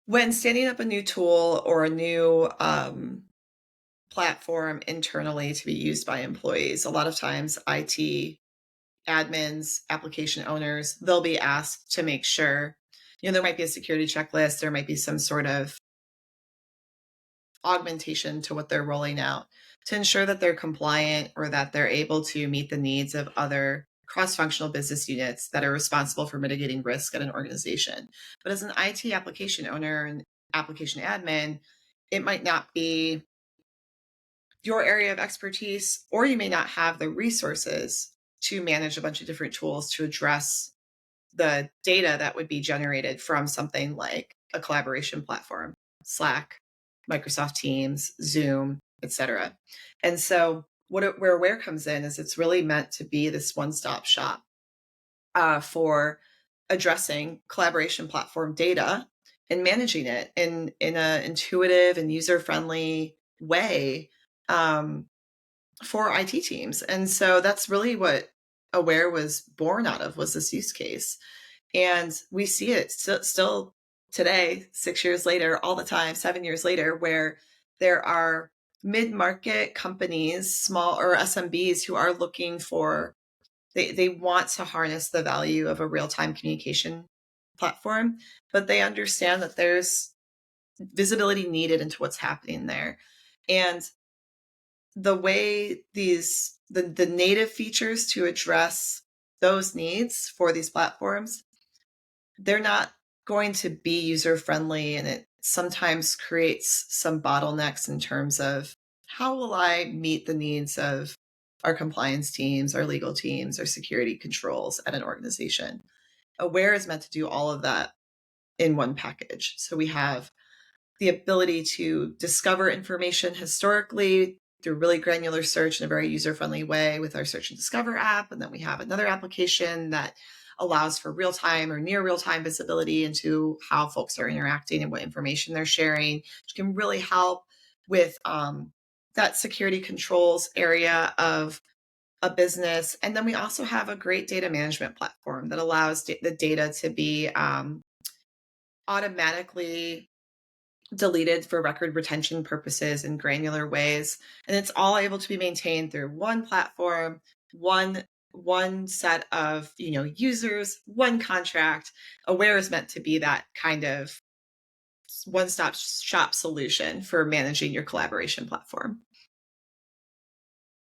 When standing up a new tool or a new platform internally to be used by employees, a lot of times IT admins, application owners, they'll be asked to make sure, there might be a security checklist, there might be some sort of augmentation to what they're rolling out to ensure that they're compliant or that they're able to meet the needs of other cross-functional business units that are responsible for mitigating risk at an organization. But as an IT application owner and application admin, it might not be your area of expertise, or you may not have the resources to manage a bunch of different tools to address the data that would be generated from something like a collaboration platform, Slack, Microsoft Teams, Zoom, etc. And so where Aware comes in is it's really meant to be this one-stop shop for addressing collaboration platform data and managing it in an intuitive and user-friendly way um, for IT teams. And so that's really what Aware was born out of, was this use case. And we see it still today, 6 years later, all the time, 7 years later, where there are mid-market companies, small or SMBs, who are looking for, they want to harness the value of a real-time communication platform, but they understand that there's visibility needed into what's happening there. And the way the native features to address those needs for these platforms, they're not going to be user friendly, and it sometimes creates some bottlenecks in terms of how will I meet the needs of our compliance teams, our legal teams, our security controls at an organization. Aware is meant to do all of that in one package. So we have the ability to discover information historically through really granular search in a very user-friendly way with our Search and Discover app. And then we have another application that allows for real-time or near real-time visibility into how folks are interacting and what information they're sharing, which can really help with that security controls area of a business. And then we also have a great data management platform that allows the data to be automatically deleted for record retention purposes in granular ways. And it's all able to be maintained through one platform, one set of users, one contract. Aware is meant to be that kind of one-stop shop solution for managing your collaboration platform.